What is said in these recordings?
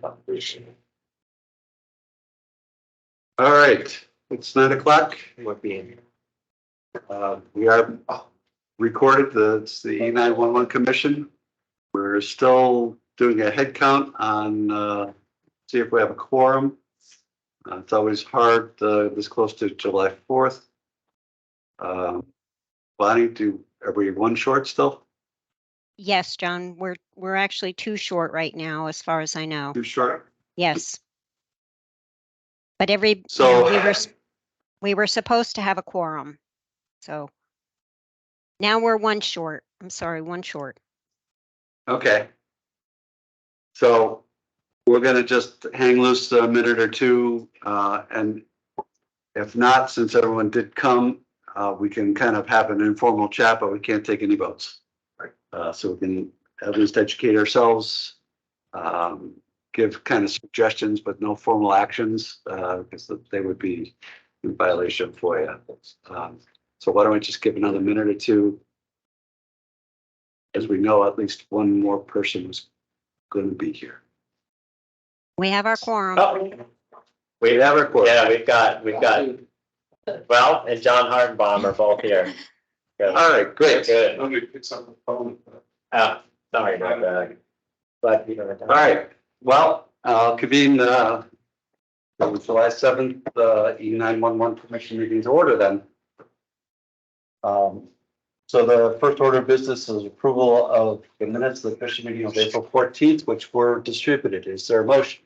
All right, it's 9 o'clock. We are recorded. It's the E911 Commission. We're still doing a head count on see if we have a quorum. It's always hard this close to July 4th. Bonnie, are we one short still? Yes, John, we're actually too short right now, as far as I know. Too short? Yes. But So we were supposed to have a quorum. So now we're one short. I'm sorry, one short. okay. So we're going to just hang loose a minute or two. And if not, since everyone did come, we can kind of have an informal chat, but we can't take any votes. So we can at least educate ourselves, give kind of suggestions, but no formal actions, because they would be in violation of FOIA. So why don't we just give another minute or two? As we know, at least one more person is going to be here. We have our quorum. Oh, We have our quorum. yeah, we've got, well, and John Hardenbaum are both here. Good. All right, great. Good. Let me pick up the phone. Sorry about that. But, you know. All right, well, I'll convene the July 7th, E911 Commission meeting to order then. So the first order of business is approval of the minutes of the Commission meeting of April 14th, which were distributed. Is there a motion?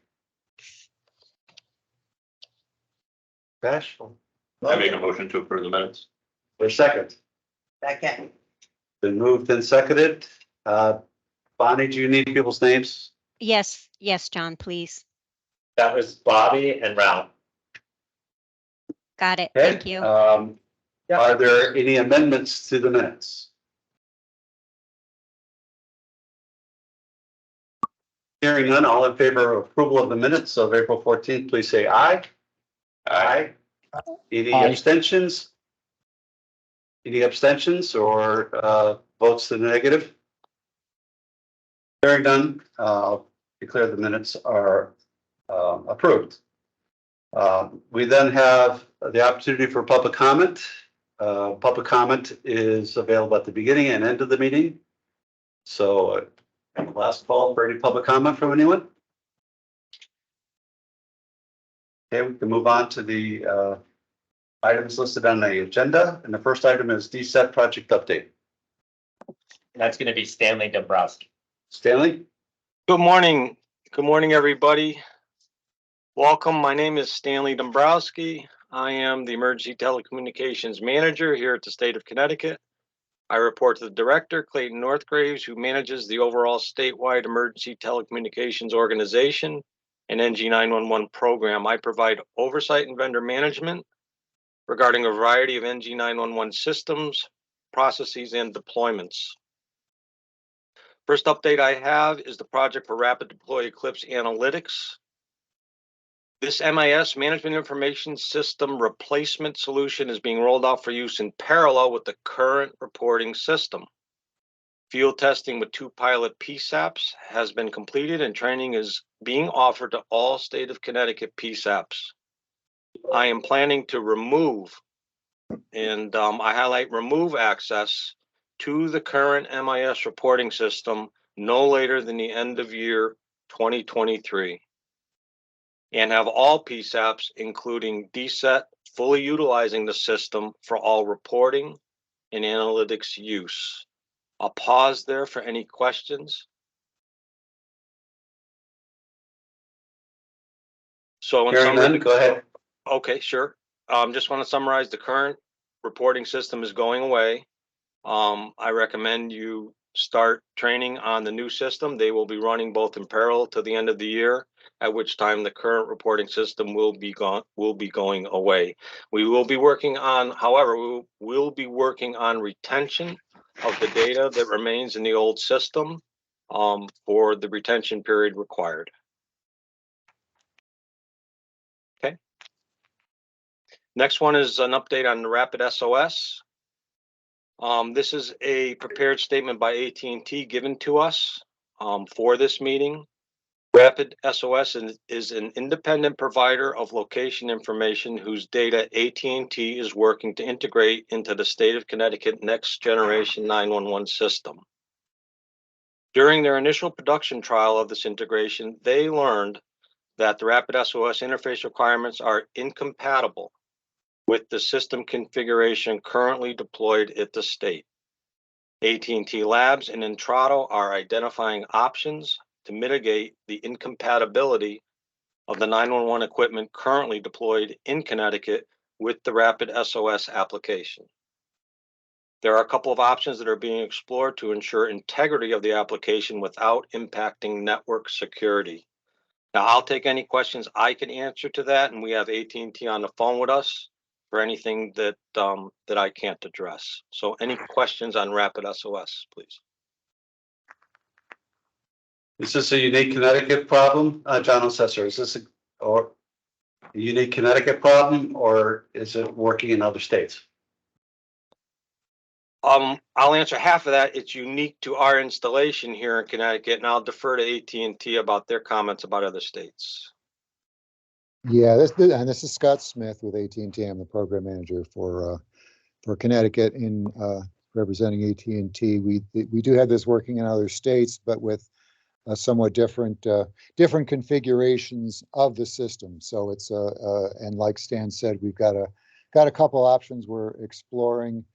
Bash? I make a motion to approve the minutes. For a second. Second. Been moved and seconded. Bonnie, do you need people's names? Yes, John, please. That was Bobby and Ralph. Got it. Okay. Thank you. Are there any amendments to the minutes? Hearing none, all in favor of approval of the minutes of April 14th, please say aye. Aye. Any abstentions? Any abstentions or votes to the negative? Hearing none, I'll declare the minutes are approved. We then have the opportunity for public comment. Public comment is available at the beginning and end of the meeting. So last call for any public comment from anyone. Okay, we can move on to the items listed on the agenda. And the first item is DSET project update. That's going to be Stanley Dombrowski. Stanley? Good morning. Good morning, everybody. Welcome. My name is Stanley Dombrowski. I am the Emergency Telecommunications Manager here at the state of Connecticut. I report to the Director, Clayton Northgraves, who manages the overall statewide emergency telecommunications organization and NG911 program. I provide oversight and vendor management regarding a variety of NG911 systems, processes, and deployments. First update I have is the project for Rapid Deploy Eclipse Analytics. This MIS, Management Information System Replacement Solution, is being rolled out for use in parallel with the current reporting system. Field testing with 2 pilot PSAPs has been completed and training is being offered to all state of Connecticut PSAPs. I am planning to remove, and I highlight remove access to the current MIS reporting system no later than the end of year 2023. And have all PSAPs, including DSET, fully utilizing the system for all reporting and analytics use. I'll pause there for any questions. So in summary, go ahead. Okay, sure. Just want to summarize the current reporting system is going away. I recommend you start training on the new system. They will be running both in parallel to the end of the year, at which time the current reporting system will be going away. We will be working on, however, we will be working on retention of the data that remains in the old system for the retention period required. Okay. Next one is an update on the Rapid SOS. This is a prepared statement by AT&T given to us for this meeting. Rapid SOS is an independent provider of location information whose data AT&T is working to integrate into the state of Connecticut next generation 911 system. During their initial production trial of this integration, they learned that the Rapid SOS interface requirements are incompatible with the system configuration currently deployed at the state. AT&T Labs and Intrado are identifying options to mitigate the incompatibility of the 911 equipment currently deployed in Connecticut with the Rapid SOS application. There are a couple of options that are being explored to ensure integrity of the application without impacting network security. Now, I'll take any questions I can answer to that, and we have AT&T on the phone with us for anything that that I can't address. So any questions on Rapid SOS, please? Is this a unique Connecticut problem, John Assessor? Is this a unique Connecticut problem, or is it working in other states? I'll answer half of that. It's unique to our installation here in Connecticut, and I'll defer to AT&T about their comments about other states. Yeah, this is Scott Smith with AT&T. I'm the program manager for Connecticut in representing AT&T. We do have this working in other states, but with somewhat different configurations of the system. So it's and like Stan said, we've got a couple options we're exploring,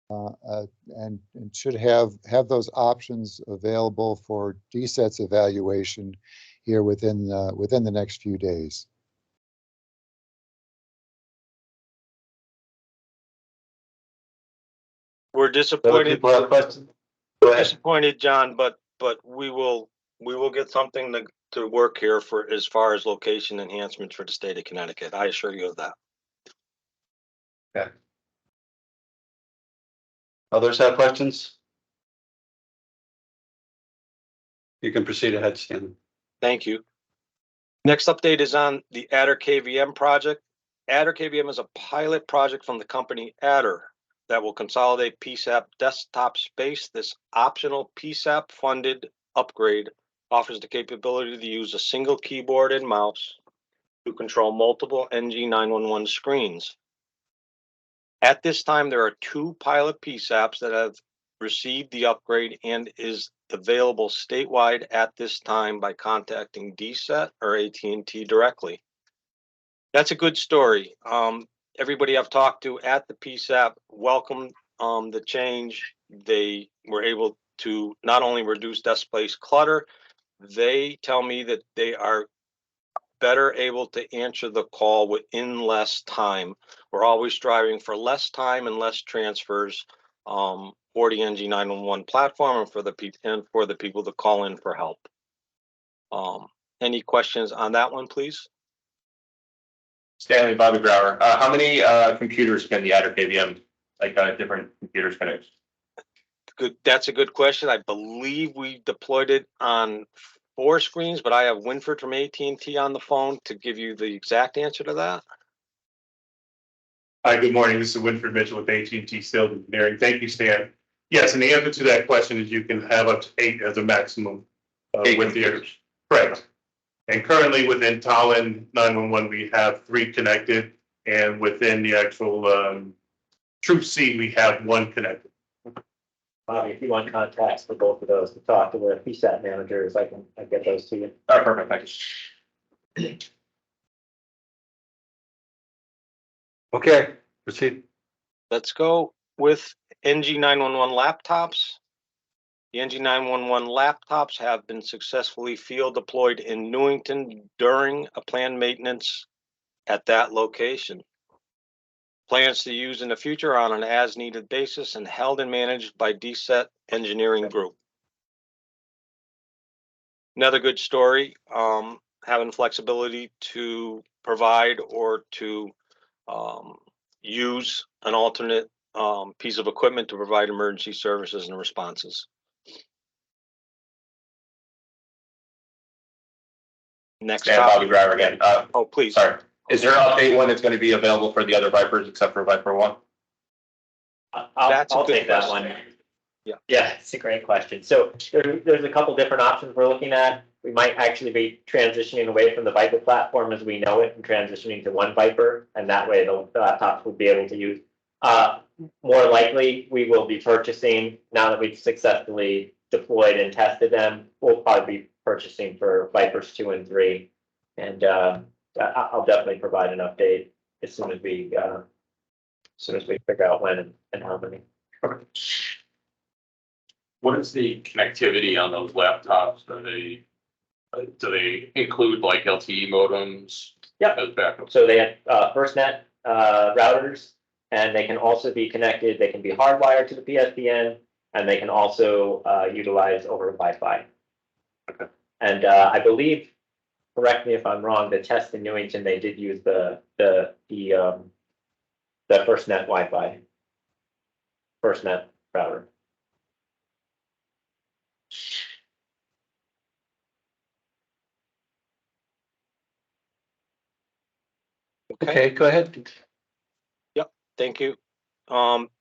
and should have those options available for DSET's evaluation here within the next few days. We're disappointed. People have questions? Go ahead. Disappointed, John, but we will get something to work here for as far as location enhancements for the state of Connecticut. I assure you of that. Okay. Others have questions? You can proceed ahead, Stan. Thank you. Next update is on the Adder KVM project. Adder KVM is a pilot project from the company Adder that will consolidate PSAP desktop space. This optional PSAP funded upgrade offers the capability to use a single keyboard and mouse to control multiple NG911 screens. At this time, there are 2 pilot PSAPs that have received the upgrade and is available statewide at this time by contacting DSET or AT&T directly. That's a good story. Everybody I've talked to at the PSAP welcomed the change. They were able to not only reduce desk space clutter, they tell me that they are better able to answer the call within less time. We're always striving for less time and less transfers for the NG911 platform and for the people that call in for help. Any questions on that one, please? Stanley, Bobby Brower. How many computers can the Adder KVM, different computers connect? Good. That's a good question. I believe we deployed it on 4 screens, but I have Winford from AT&T on the phone to give you the exact answer to that. Hi, good morning. This is Winford Mitchell with AT&T Sales Engineering. Thank you, Stan. Yes, and the answer to that question is you can have up to 8 as a maximum with the correct. And currently within Tallinn 911, we have 3 connected, and within the actual Troop C, we have 1 connected. Bobby, if you want contacts for both of those to talk to the PSAP managers, I get those to you. Perfect, thank you. Okay, proceed. Let's go with NG911 laptops. The NG911 laptops have been successfully field deployed in Newington during a planned maintenance at that location. Plans to use in the future are on an as-needed basis and held and managed by DSET Engineering Group. Another good story, having flexibility to provide or to use an alternate piece of equipment to provide emergency services and responses. Next Stan, Bobby Brower again. Oh, please. Sorry. Is there an update when it's going to be available for the other Vipers except for Viper 1? I'll take that one. Yeah. Yeah, it's a great question. So there's a couple different options we're looking at. we might actually be transitioning away from the Viper platform as we know it and transitioning to one Viper, and that way the laptops will be able to use. More likely, we will be purchasing, now that we've successfully deployed and tested them, we'll probably be purchasing for Vipers 2 and 3. And I'll definitely provide an update as soon as we figure out when and how many. What is the connectivity on those laptops? Do they include like LTE modems? Yep. As backup? So they have FirstNet routers, and they can also be connected. They can be hardwired to the PSDN, and they can also utilize over Wi-Fi. Okay. And I believe, correct me if I'm wrong, the test in Newington, they did use the FirstNet Wi-Fi, FirstNet router. Okay, go ahead. thank you.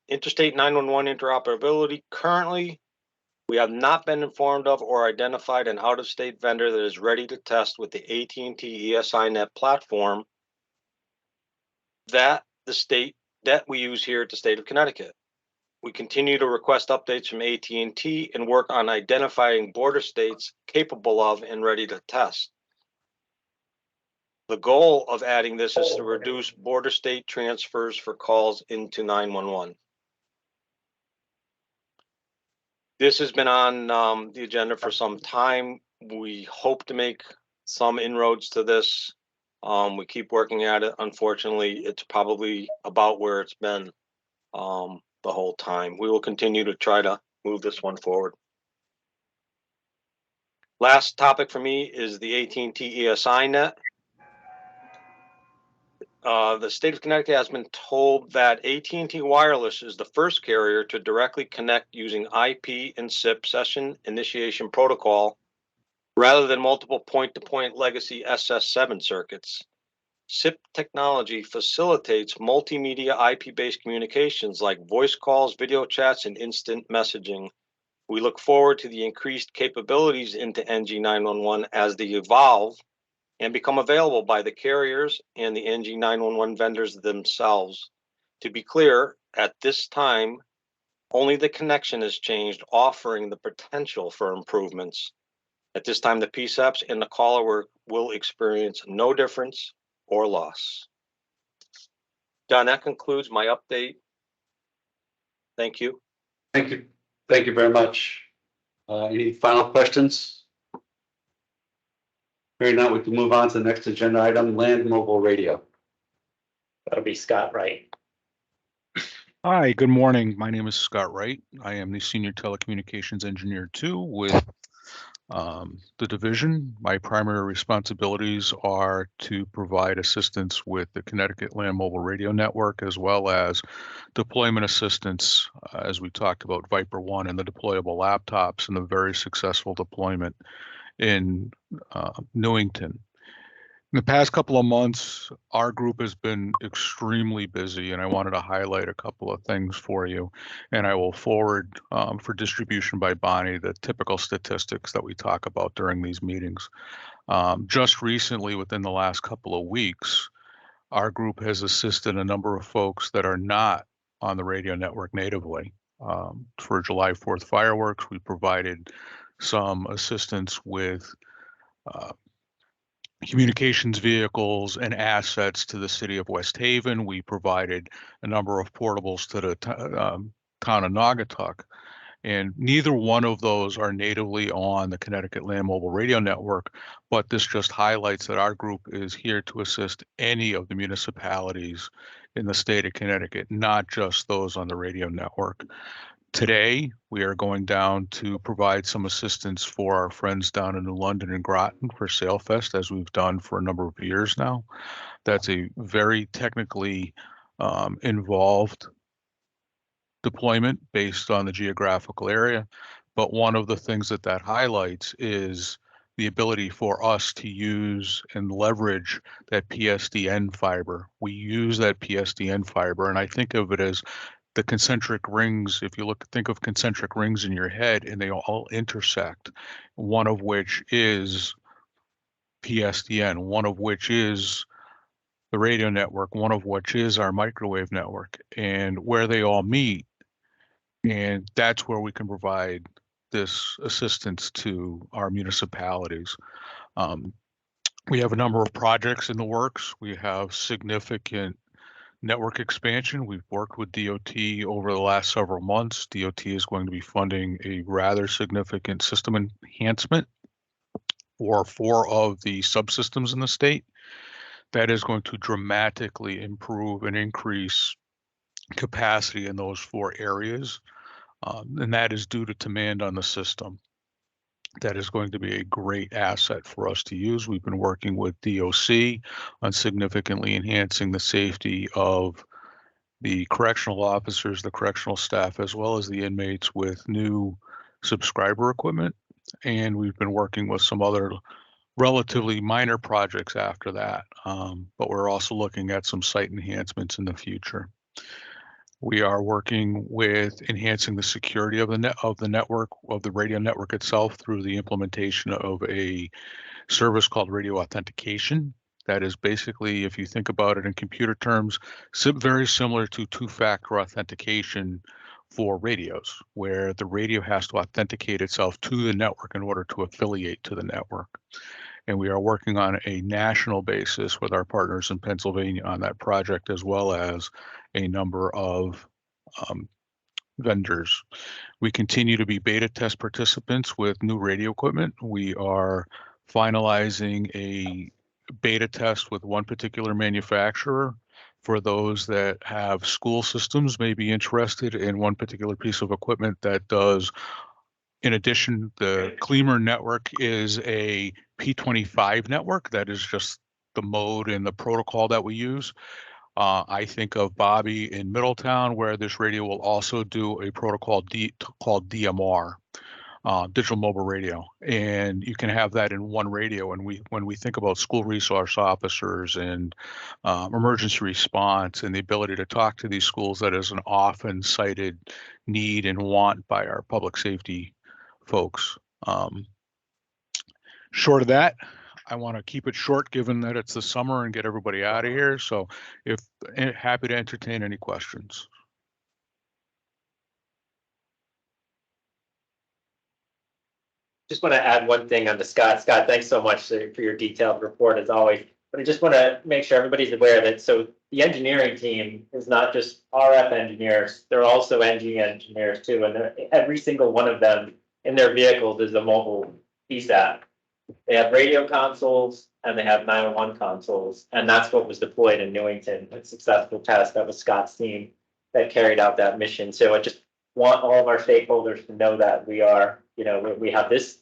Interstate 911 interoperability. Currently, we have not been informed of or identified an out-of-state vendor that is ready to test with the AT&T ESINet platform that we use here at the state of Connecticut. We continue to request updates from AT&T and work on identifying border states capable of and ready to test. The goal of adding this is to reduce border state transfers for calls into 911. This has been on the agenda for some time. We hope to make some inroads to this. We keep working at it. Unfortunately, it's probably about where it's been the whole time. We will continue to try to move this one forward. Last topic for me is the AT&T ESINet. The state of Connecticut has been told that AT&T Wireless is the first carrier to directly connect using IP and SIP session initiation protocol rather than multiple point-to-point legacy SS7 circuits. SIP technology facilitates multimedia IP-based communications like voice calls, video chats, and instant messaging. We look forward to the increased capabilities into NG911 as they evolve and become available by the carriers and the NG911 vendors themselves. To be clear, at this time, only the connection has changed, offering the potential for improvements. At this time, the PSAPs and the caller will experience no difference or loss. John, that concludes my update. Thank you. Thank you. Thank you very much. Any final questions? Hearing none, we can move on to the next agenda item, land mobile radio. That'll be Scott Wright. Hi, good morning. My name is Scott Wright. I am the Senior Telecommunications Engineer 2 with the division. My primary responsibilities are to provide assistance with the Connecticut Land Mobile Radio Network, as well as deployment assistance, as we talked about Viper 1 and the deployable laptops and the very successful deployment in Newington. In the past couple of months, our group has been extremely busy, and I wanted to highlight a couple of things for you. And I will forward for distribution by Bonnie the typical statistics that we talk about during these meetings. Just recently, within the last couple of weeks, our group has assisted a number of folks that are not on the radio network natively. For July 4th fireworks, we provided some assistance with communications vehicles and assets to the city of West Haven. We provided a number of portables to the town of Naugatuck, and neither one of those are natively on the Connecticut Land Mobile Radio Network, but this just highlights that our group is here to assist any of the municipalities in the state of Connecticut, not just those on the radio network. Today, we are going down to provide some assistance for our friends down in New London and Groton for SailFest, as we've done for a number of years now. That's a very technically involved deployment based on the geographical area. But one of the things that highlights is the ability for us to use and leverage that PSDN fiber. We use that PSDN fiber, and I think of it as the concentric rings, if you think of concentric rings in your head, and they all intersect, one of which is PSDN, one of which is the radio network, one of which is our microwave network, and where they all meet. And that's where we can provide this assistance to our municipalities. We have a number of projects in the works. We have significant network expansion. We've worked with DOT over the last several months. DOT is going to be funding a rather significant system enhancement for 4 of the subsystems in the state. That is going to dramatically improve and increase capacity in those 4 areas. And that is due to demand on the system. That is going to be a great asset for us to use. We've been working with DOC on significantly enhancing the safety of the correctional officers, the correctional staff, as well as the inmates with new subscriber equipment. And we've been working with some other relatively minor projects after that. But we're also looking at some site enhancements in the future. We are working with enhancing the security of the network, of the radio network itself, through the implementation of a service called radio authentication. That is basically, if you think about it in computer terms, very similar to 2-factor authentication for radios, where the radio has to authenticate itself to the network in order to affiliate to the network. And we are working on a national basis with our partners in Pennsylvania on that project, as well as a number of vendors. We continue to be beta test participants with new radio equipment. We are finalizing a beta test with one particular manufacturer. For those that have school systems may be interested in one particular piece of equipment that does, in addition, the Cleamer network is a P25 network. That is just the mode and the protocol that we use. I think of Bobby in Middletown, where this radio will also do a protocol called DMR, digital mobile radio, and you can have that in one radio. And when we think about school resource officers and emergency response and the ability to talk to these schools, that is an often cited need and want by our public safety folks. Short of that, I want to keep it short, given that it's the summer, and get everybody out of here. So happy to entertain any questions. Just want to add one thing on to Scott. Scott, thanks so much for your detailed report as always. But I just want to make sure everybody's aware that the engineering team is not just RF engineers, they're also NG engineers too. And every single one of them in their vehicles is a mobile PSAP. They have radio consoles and they have 911 consoles. And that's what was deployed in Newington, a successful test. That was Scott's team that carried out that mission. So I just want all of our stakeholders to know that we are, we have this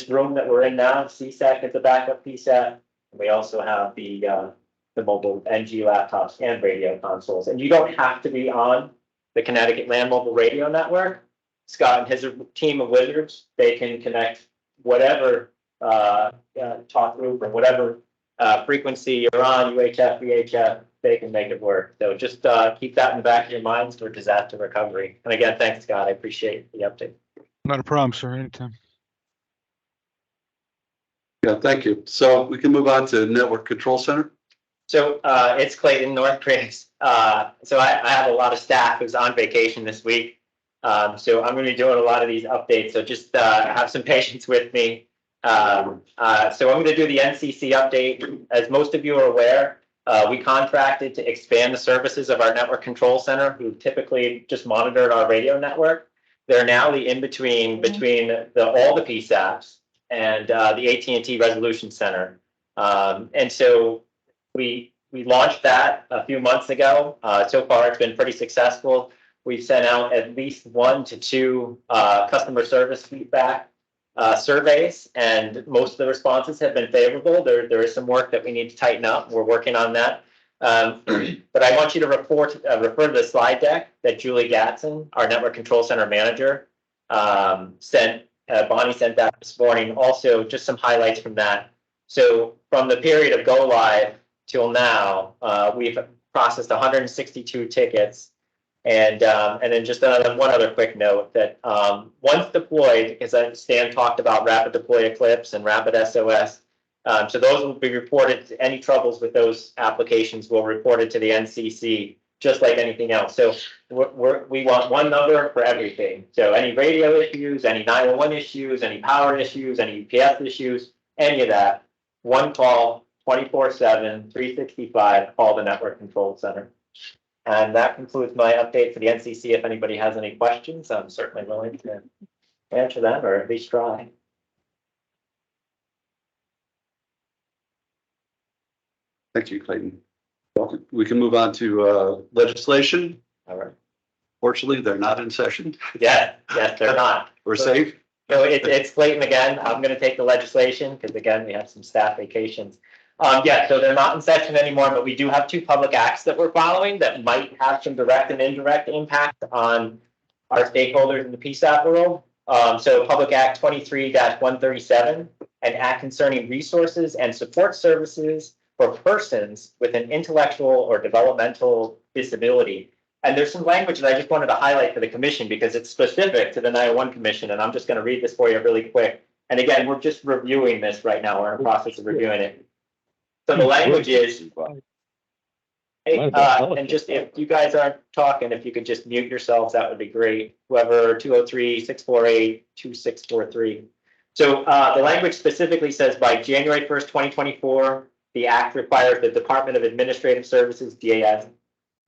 room that we're in now, CSAC as a backup PSAP. We also have the mobile NG laptops and radio consoles. And you don't have to be on the Connecticut Land Mobile Radio Network. Scott and his team of wizards, they can connect whatever talk group or whatever frequency you're on, UHF, VHF, they can make it work. So just keep that in the back of your minds for disaster recovery. And again, thanks, Scott. I appreciate the update. Not a problem, sir. Anytime. Yeah, thank you. So we can move on to Network Control Center. So it's Clayton, North Criggs. So I have a lot of staff who's on vacation this week. So I'm going to be doing a lot of these updates. So just have some patience with me. So I'm going to do the NCC update. As most of you are aware, we contracted to expand the services of our Network Control Center, who typically just monitored our radio network. They're now the in-between all the PSAPs and the AT&T Resolution Center. And so we launched that a few months ago. So far, it's been pretty successful. We've sent out at least 1 to 2 customer service feedback surveys, and most of the responses have been favorable. There is some work that we need to tighten up. We're working on that. But I want you to refer to the slide deck that Julie Gatson, our Network Control Center manager, sent. Bonnie sent that this morning. Also, just some highlights from that. So from the period of go live till now, we've processed 162 tickets. And then just one other quick note that once deployed, as Stan talked about rapid deploy Eclipse and rapid SOS, so those will be reported. Any troubles with those applications will report it to the NCC, just like anything else. So we want one number for everything. So any radio issues, any 911 issues, any power issues, any UPS issues, any of that, one call, 24/7, 365, call the Network Control Center. And that concludes my update for the NCC. If anybody has any questions, I'm certainly willing to answer them or at least try. Thank you, Clayton. We can move on to legislation. All right. Fortunately, they're not in session. Yes, they're not. We're safe. So it's Clayton again. I'm going to take the legislation because again, we have some staff vacations. Yeah, so they're not in session anymore, but we do have two public acts that we're following that might have some direct and indirect impact on our stakeholders in the PSAP world. So Public Act 23-137, an act concerning resources and support services for persons with an intellectual or developmental disability. And there's some language that I just wanted to highlight for the commission because it's specific to the 911 Commission, and I'm just going to read this for you really quick. And again, we're just reviewing this right now. We're in the process of reviewing it. So the language is, hey, and just if you guys aren't talking, if you could just mute yourselves, that would be great. Whoever 203-648-2643. So the language specifically says by January 1st, 2024, the act requires the Department of Administrative Services, DAS,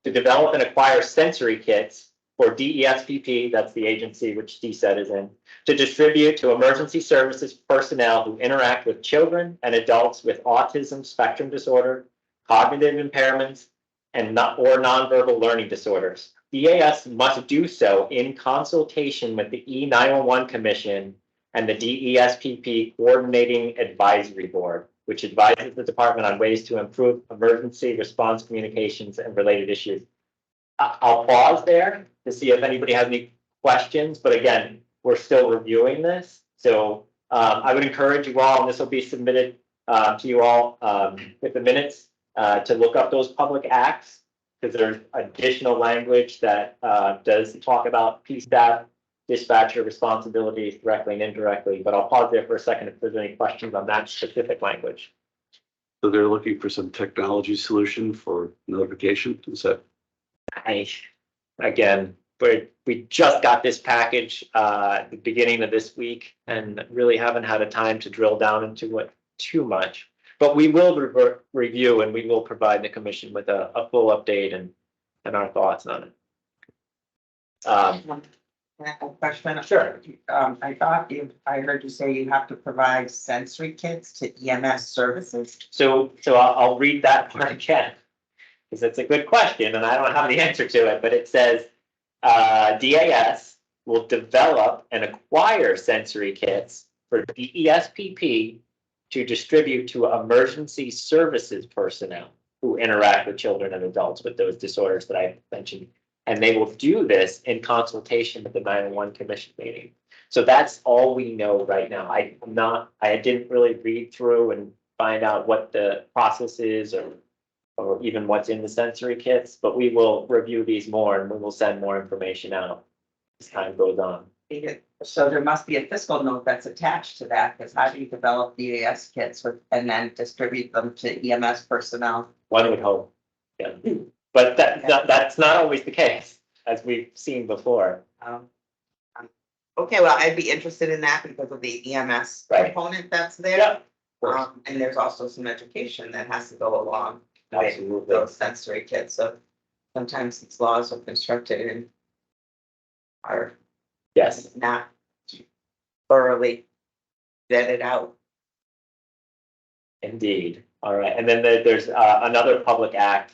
to develop and acquire sensory kits for DESPP, that's the agency which DSET is in, to distribute to emergency services personnel who interact with children and adults with autism spectrum disorder, cognitive impairments, and nonverbal learning disorders. DAS must do so in consultation with the E911 Commission and the DESPP Coordinating Advisory Board, which advises the department on ways to improve emergency response communications and related issues. I'll pause there to see if anybody has any questions, but again, we're still reviewing this. So I would encourage you all, and this will be submitted to you all with the minutes, to look up those public acts, because there's additional language that does talk about PSAP dispatcher responsibilities directly and indirectly, but I'll pause there for a second if there's any questions on that specific language. So they're looking for some technology solution for notification. Is that? Again, we just got this package at the beginning of this week and really haven't had a time to drill down into it too much. But we will review and we will provide the commission with a full update and our thoughts on it. Question. Sure. I thought I heard you say you have to provide sensory kits to EMS services. So I'll read that part again, because it's a good question and I don't have the answer to it, but it says DAS will develop and acquire sensory kits for DESPP to distribute to emergency services personnel who interact with children and adults with those disorders that I mentioned. And they will do this in consultation with the 911 Commission meeting. So that's all we know right now. I didn't really read through and find out what the process is or even what's in the sensory kits, but we will review these more and we will send more information out as time goes on. So there must be a fiscal note that's attached to that, because how do you develop DAS kits and then distribute them to EMS personnel? One would hope, yeah. But that's not always the case, as we've seen before. Okay, well, I'd be interested in that because of the EMS component that's there. Yeah. And there's also some education that has to go along with Absolutely. those sensory kits. So sometimes these laws are constructed and are Yes. not thoroughly vetted out. Indeed. All right. And then there's another public act,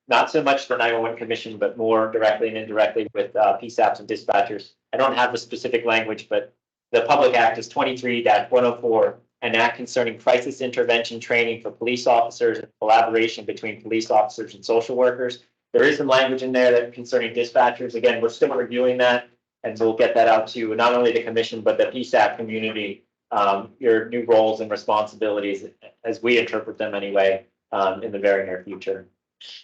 not so much the 911 Commission, but more directly and indirectly with PSAPs and dispatchers. I don't have the specific language, but the public act is 23-104, an act concerning crisis intervention training for police officers and collaboration between police officers and social workers. There is some language in there that concerning dispatchers. Again, we're still reviewing that, and we'll get that out to not only the commission, but the PSAP community, your new roles and responsibilities as we interpret them anyway, in the very near future.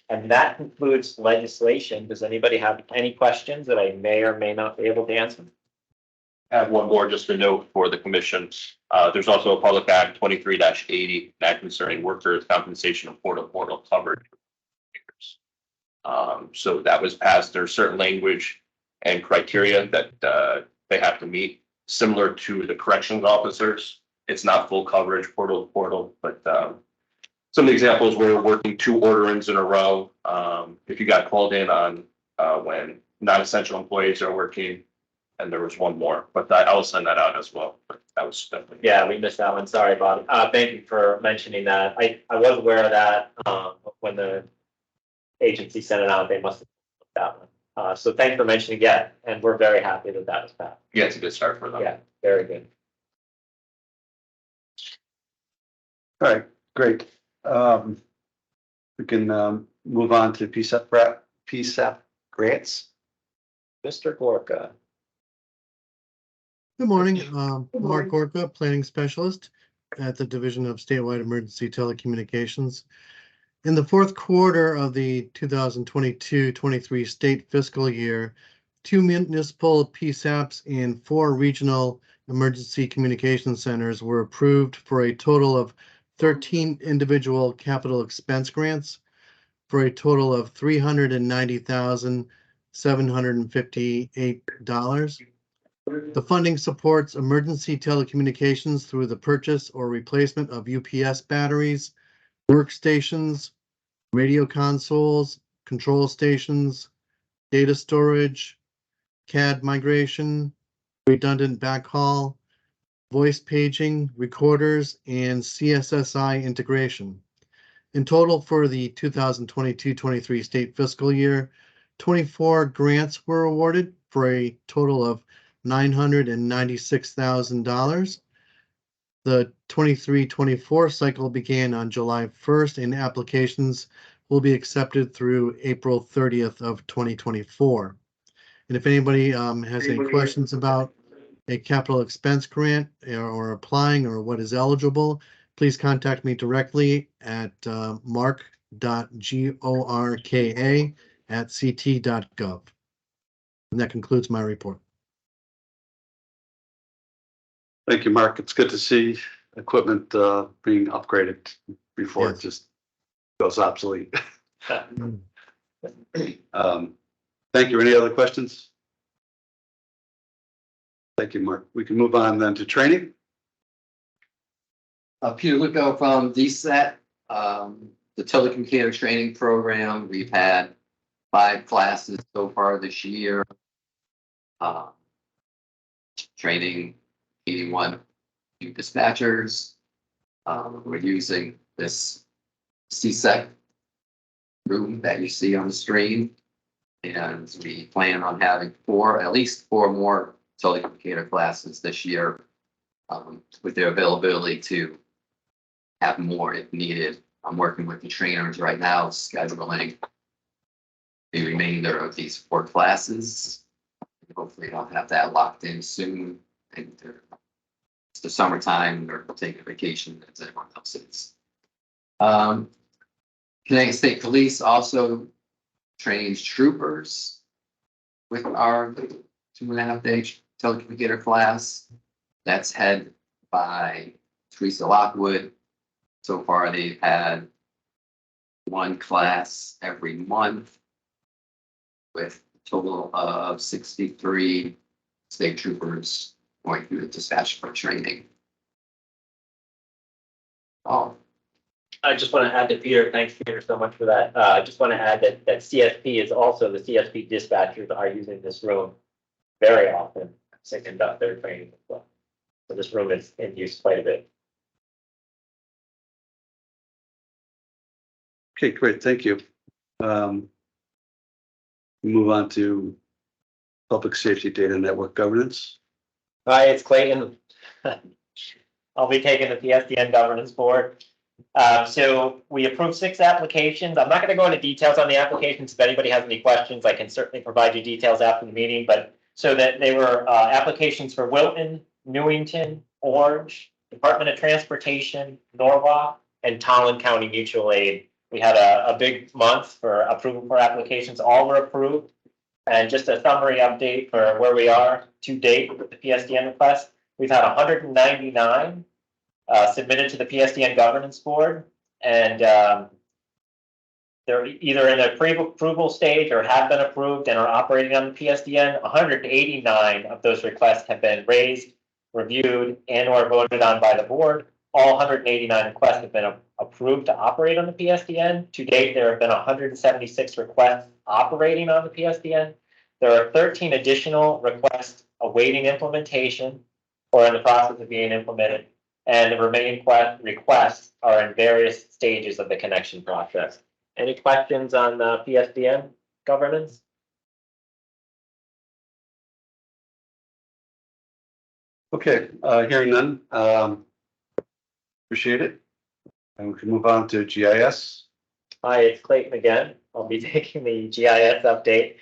And that concludes legislation. Does anybody have any questions that I may or may not be able to answer? I have one more just to note for the commission. There's also a Public Act 23-80, Act concerning workers' compensation and portal coverage. So that was passed. There's certain language and criteria that they have to meet, similar to the corrections officers. It's not full coverage portal to portal, but some of the examples were working 2 order-ins in a row. If you got called in on when non-essential employees are working, and there was one more, but I will send that out as well. But that was definitely. Yeah, we missed that one. Sorry about it. Thank you for mentioning that. I was aware of that when the agency sent it out. They must have put that one. So thanks for mentioning it. Yeah, and we're very happy that that was passed. Yeah, it's a good start for them. Yeah, very good. All right, great. We can move on to PSAP grants. Mr. Gorka. Good morning, Mark Gorka, Planning Specialist at the Division of Statewide Emergency Telecommunications. In the fourth quarter of the 2022-23 state fiscal year, 2 municipal PSAPs and 4 regional emergency communication centers were approved for a total of 13 individual capital expense grants for a total of $390,758. The funding supports emergency telecommunications through the purchase or replacement of UPS batteries, workstations, radio consoles, control stations, data storage, CAD migration, redundant backhaul, voice paging, recorders, and CSSI integration. In total, for the 2022-23 state fiscal year, 24 grants were awarded for a total of $996,000. The 23-24 cycle began on July 1st, and applications will be accepted through April 30th of 2024. And if anybody has any questions about a capital expense grant or applying or what is eligible, please contact me directly at mark.gorka@ct.gov. And that concludes my report. Thank you, Mark. It's good to see equipment being upgraded before it Yes. just goes obsolete. Thank you. Any other questions? Thank you, Mark. We can move on then to training. Peter Lucco from DSET, the telecommunicator training program. We've had 5 classes so far this year. Training 81 new dispatchers. We're using this CSEC room that you see on the screen. And we plan on having at least four more telecommunicator classes this year, with their availability to have more if needed. I'm working with the trainers right now, scheduling the remainder of these 4 classes. Hopefully I'll have that locked in soon. And it's the summertime, or taking a vacation as everyone else is. Connecticut State Police also trains troopers with our 2.5-day telecommunicator class. That's headed by Teresa Lockwood. So far, they've had 1 class every month with a total of 63 state troopers going through the dispatch for training. Oh. I just want to add to Peter, thanks Peter so much for that. I just want to add that CSP is also, the CSP dispatchers are using this room very often to conduct their training as well. So this room is in use quite a bit. Okay, great. Thank you. Move on to public safety data network governance. Hi, it's Clayton. I'll be taking the PSDN governance board. So we approved 6 applications. I'm not going to go into details on the applications. If anybody has any questions, I can certainly provide you details after the meeting. But so that they were applications for Wilton, Newington, Orange, Department of Transportation, Norwalk, and Tolland County Mutual Aid We had a big month for approval for applications. All were approved. And just a summary update for where we are to date with the PSDN request. We've had 199 submitted to the PSDN Governance Board, and they're either in the pre-approval stage or have been approved and are operating on the PSDN. 189 of those requests have been raised, reviewed, and or voted on by the board. All 189 requests have been approved to operate on the PSDN. To date, there have been 176 requests operating on the PSDN. There are 13 additional requests awaiting implementation or in the process of being implemented, and the remaining requests are in various stages of the connection process. Any questions on the PSDN governance? Okay, hearing none. Appreciate it. And we can move on to GIS. Hi, it's Clayton again. I'll be taking the GIS update.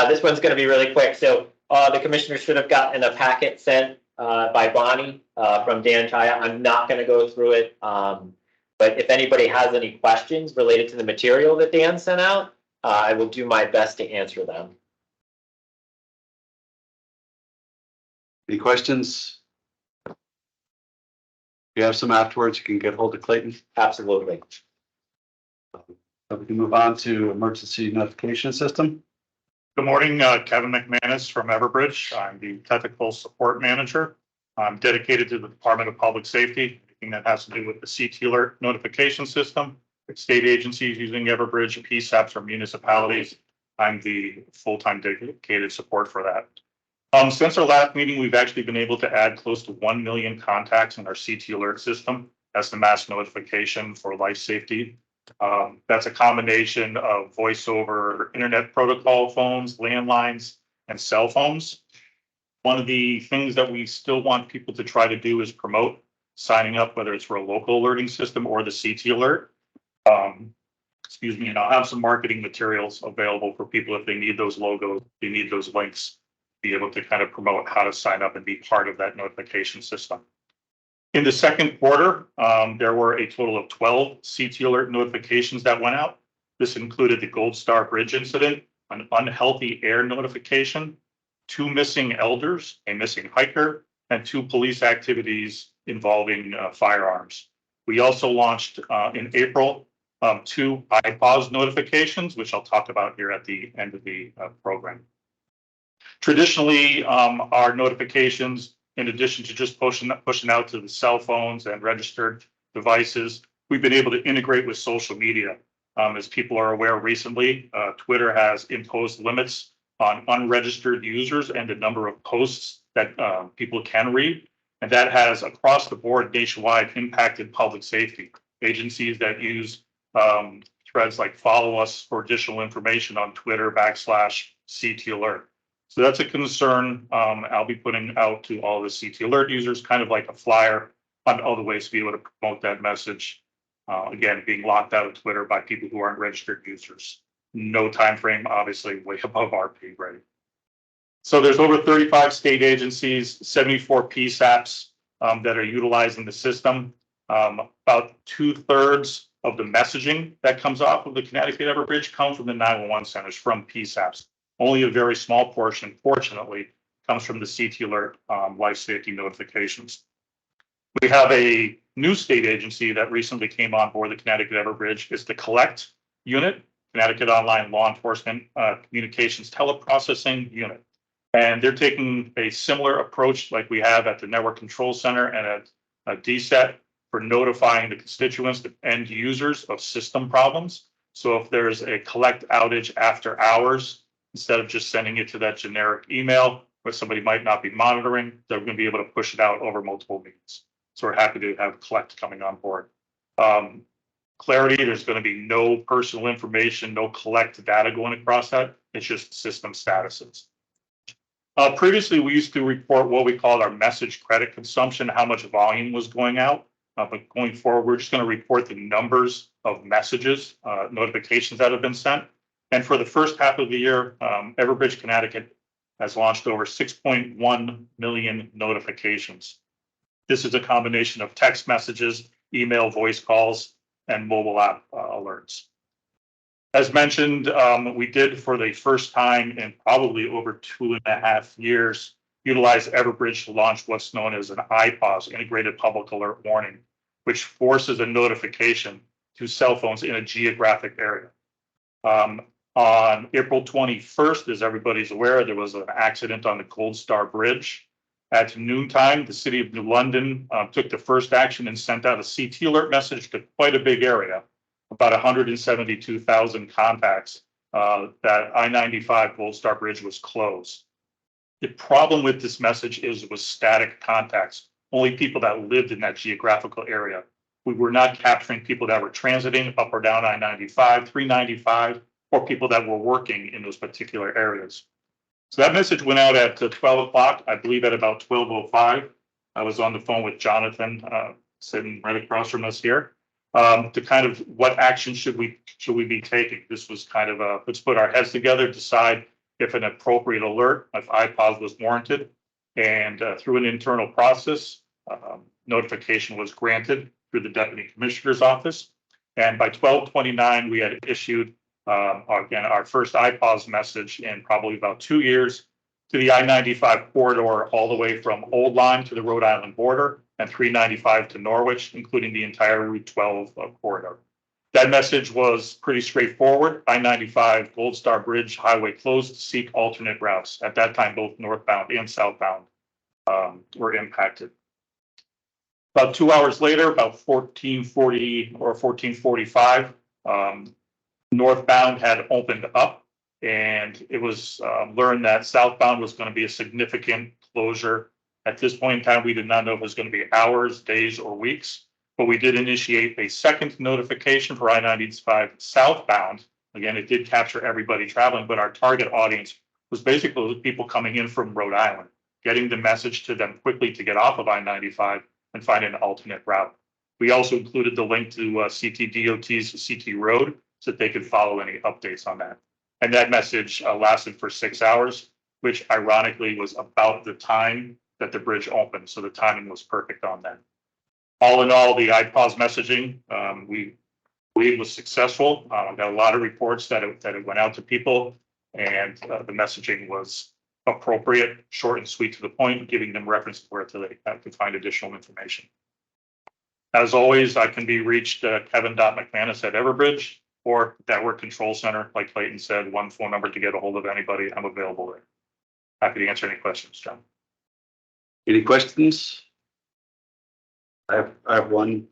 This one's going to be really quick. So the commissioners should have gotten a packet sent by Bonnie from Dan Chaya. I'm not going to go through it. But if anybody has any questions related to the material that Dan sent out, I will do my best to answer them. Any questions? If you have some afterwards, you can get hold of Clayton. Absolutely. So we can move on to emergency notification system. Good morning, Kevin McManus from Everbridge. I'm the technical support manager. I'm dedicated to the Department of Public Safety, anything that has to do with the CT alert notification system. State agencies using Everbridge, PSAPs, or municipalities. I'm the full-time dedicated support for that. Since our last meeting, we've actually been able to add close to 1 million contacts in our CT alert system. That's the mass notification for life safety. That's a combination of voice over internet protocol phones, landlines, and cell phones. One of the things that we still want people to try to do is promote signing up, whether it's for a local alerting system or the CT alert. Excuse me, and I'll have some marketing materials available for people if they need those logos, they need those links, be able to kind of promote how to sign up and be part of that notification system. In the second quarter, there were a total of 12 CT alert notifications that went out. This included the Gold Star Bridge incident, an unhealthy air notification, 2 missing elders, a missing hiker, and 2 police activities involving firearms. We also launched in April 2 IPAWS notifications, which I'll talk about here at the end of the program. Traditionally, our notifications, in addition to just pushing out to the cell phones and registered devices, we've been able to integrate with social media. As people are aware recently, Twitter has imposed limits on unregistered users and the number of posts that people can read. And that has across the board nationwide impacted public safety. Agencies that use threads like follow us for additional information on Twitter /CT alert. So that's a concern I'll be putting out to all the CT alert users, kind of like a flyer on other ways to be able to promote that message. Again, being locked out of Twitter by people who aren't registered users. No time frame, obviously way above our pay grade. So there's over 35 state agencies, 74 PSAPs that are utilizing the system. About 2/3 of the messaging that comes off of the Connecticut Everbridge comes from the 911 centers from PSAPs. Only a very small portion, fortunately, comes from the CT alert life safety notifications. We have a new state agency that recently came on board the Connecticut Everbridge. It's the COLLECT unit, Connecticut Online Law Enforcement Communications Teleprocessing Unit. And they're taking a similar approach like we have at the Network Control Center and at DSET for notifying the constituents, the end users of system problems. So if there's a COLLECT outage after hours, instead of just sending it to that generic email where somebody might not be monitoring, they're going to be able to push it out over multiple meetings. So we're happy to have COLLECT coming on board. Clarity, there's going to be no personal information, no COLLECT data going across that. It's just system statuses. Previously, we used to report what we called our message credit consumption, how much volume was going out. But going forward, we're just going to report the numbers of messages, notifications that have been sent. And for the first half of the year, Everbridge Connecticut has launched over 6.1 million notifications. This is a combination of text messages, email, voice calls, and mobile app alerts. As mentioned, we did for the first time in probably over 2.5 years, utilize Everbridge to launch what's known as an IPAWS, Integrated Public Alert Warning, which forces a notification to cell phones in a geographic area. On April 21st, as everybody's aware, there was an accident on the Gold Star Bridge. At noontime, the city of New London took the first action and sent out a CT alert message to quite a big area, about 172,000 contacts, that I-95 Gold Star Bridge was closed. The problem with this message is it was static contacts, only people that lived in that geographical area. We were not capturing people that were transiting up or down I-95, 395, or people that were working in those particular areas. So that message went out at 12 o'clock, I believe at about 12:05. I was on the phone with Jonathan, sitting right across from us here, to kind of what action should we be taking. This was kind of a, let's put our heads together, decide if an appropriate alert, if IPAWS was warranted, and through an internal process, notification was granted through the Deputy Commissioner's Office. And by 12:29, we had issued our first IPAWS message in probably about 2 years to the I-95 corridor, all the way from Old Lyme to the Rhode Island border and 395 to Norwich, including the entire Route 12 corridor. That message was pretty straightforward. I-95 Gold Star Bridge highway closed to seek alternate routes. At that time, both northbound and southbound were impacted. About 2 hours later, about 14:40 or 14:45, northbound had opened up, and it was learned that southbound was going to be a significant closure. At this point in time, we did not know if it was going to be hours, days, or weeks, but we did initiate a second notification for I-95 southbound. Again, it did capture everybody traveling, but our target audience was basically people coming in from Rhode Island, getting the message to them quickly to get off of I-95 and find an alternate route. We also included the link to CTDOT's CT Road so that they could follow any updates on that. And that message lasted for 6 hours, which ironically was about the time that the bridge opened. So the timing was perfect on that. All in all, the IPAWS messaging, we believe was successful. Got a lot of reports that it went out to people, and the messaging was appropriate, short and sweet to the point, giving them reference to where to find additional information. As always, I can be reached kevin.mcmanus@Everbridge or Network Control Center. Like Clayton said, one phone number to get a hold of anybody. I'm available there. Happy to answer any questions, John. Any questions? I have one.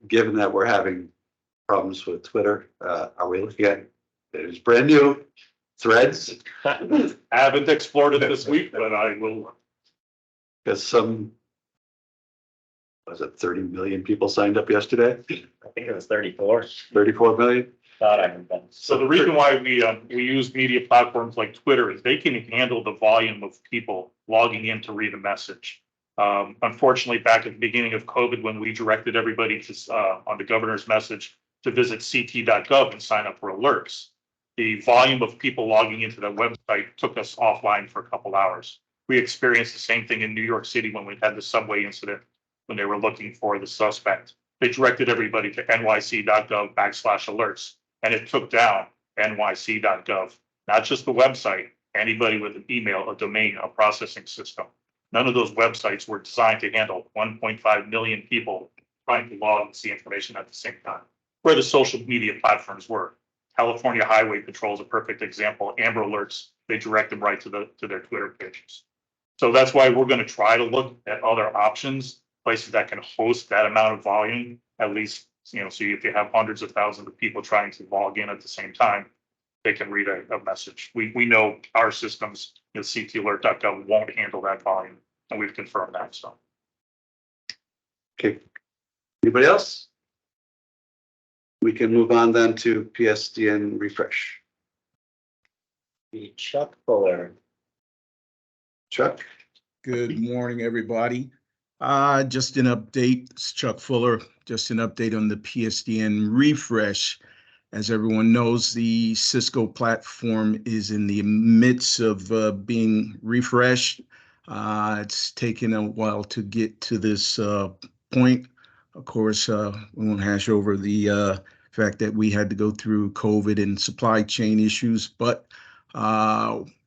Given that we're having problems with Twitter, are we looking at, it's brand new, Threads? I haven't explored it this week, but I will. Because was it 30 million people signed up yesterday? I think it was 34. 34 million? Thought I had been. So the reason why we use media platforms like Twitter is they can handle the volume of people logging in to read a message. Unfortunately, back at the beginning of COVID, when we directed everybody to on the governor's message to visit ct.gov and sign up for alerts, the volume of people logging into that website took us offline for a couple hours. We experienced the same thing in New York City when we had the subway incident, when they were looking for the suspect. They directed everybody to nyc.gov/alerts, and it took down nyc.gov, not just the website, anybody with an email, a domain, a processing system. None of those websites were designed to handle 1.5 million people trying to log and see information at the same time, where the social media platforms were. California Highway Patrol is a perfect example. Amber Alerts, they direct them right to their Twitter pages. So that's why we're going to try to look at other options, places that can host that amount of volume, at least, so if you have hundreds of thousands of people trying to log in at the same time, they can read a message. We know our systems, ctalert.gov won't handle that volume, and we've confirmed that. So, okay. Anybody else? We can move on then to PSDN Refresh. Chuck Fuller. Chuck? Good morning, everybody. Just an update. It's Chuck Fuller. Just an update on the PSDN Refresh. As everyone knows, the Cisco platform is in the midst of being refreshed. It's taken a while to get to this point. Of course, we won't hash over the fact that we had to go through COVID and supply chain issues, but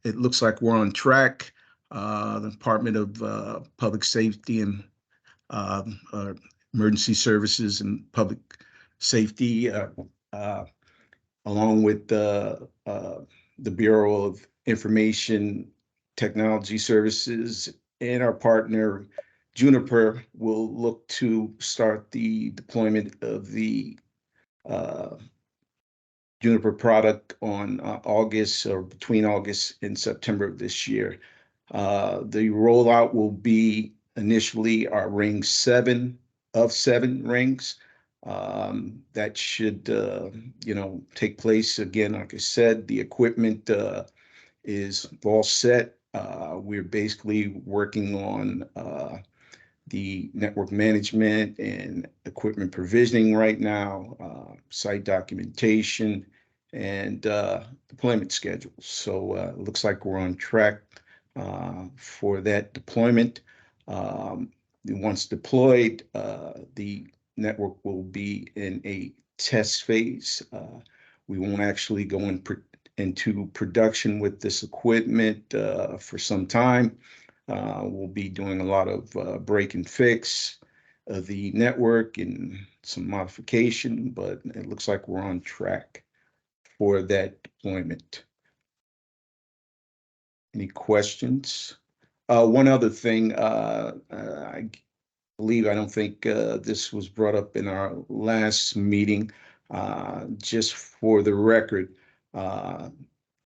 it looks like we're on track. The Department of Public Safety and Emergency Services and Public Safety, along with the Bureau of Information Technology Services and our partner Juniper, will look to start the deployment of the Juniper product on August, or between August and September of this year. The rollout will be initially our ring 7 of 7 rings. That should, take place again. Like I said, the equipment is all set. We're basically working on the network management and equipment provisioning right now, site documentation, and deployment schedules. So it looks like we're on track for that deployment. Once deployed, the network will be in a test phase. We won't actually go into production with this equipment for some time. We'll be doing a lot of break and fix of the network and some modification, but it looks like we're on track for that deployment. Any questions? One other thing, I don't think this was brought up in our last meeting. Just for the record,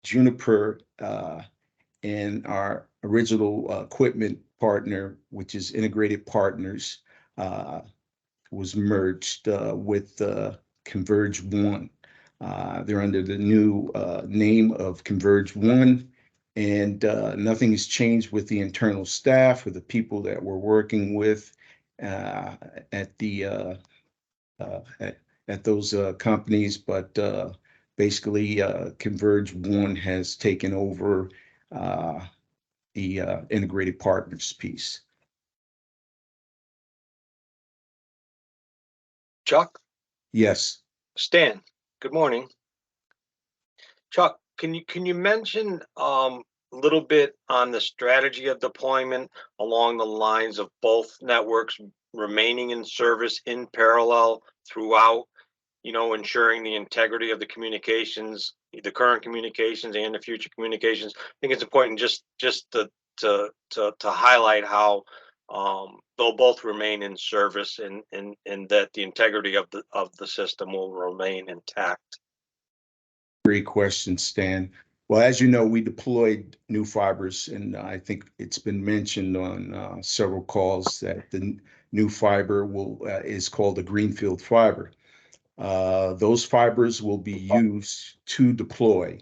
Juniper and our original equipment partner, which is Integrated Partners, was merged with Converge One. They're under the new name of Converge One, and nothing has changed with the internal staff or the people that we're working with at those companies. But basically, Converge One has taken over the Integrated Partners piece. Chuck? Yes. Stan, good morning. Chuck, can you mention a little bit on the strategy of deployment along the lines of both networks remaining in service in parallel throughout, ensuring the integrity of the communications, the current communications and the future communications? I think it's important just to highlight how they'll both remain in service and that the integrity of the system will remain intact. Great question, Stan. Well, as you know, we deployed new fibers, and I think it's been mentioned on several calls that the new fiber is called a greenfield fiber. Those fibers will be used to deploy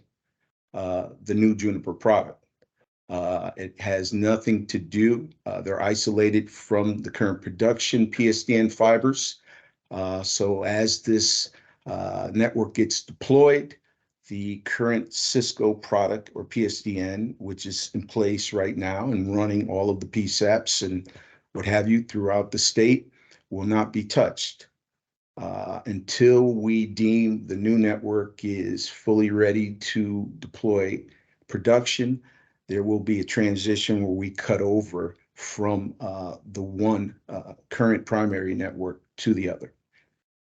the new Juniper product. It has nothing to do, they're isolated from the current production PSDN fibers. So as this network gets deployed, the current Cisco product, or PSDN, which is in place right now and running all of the PSAPs and what have you throughout the state, will not be touched until we deem the new network is fully ready to deploy production. There will be a transition where we cut over from the one current primary network to the other.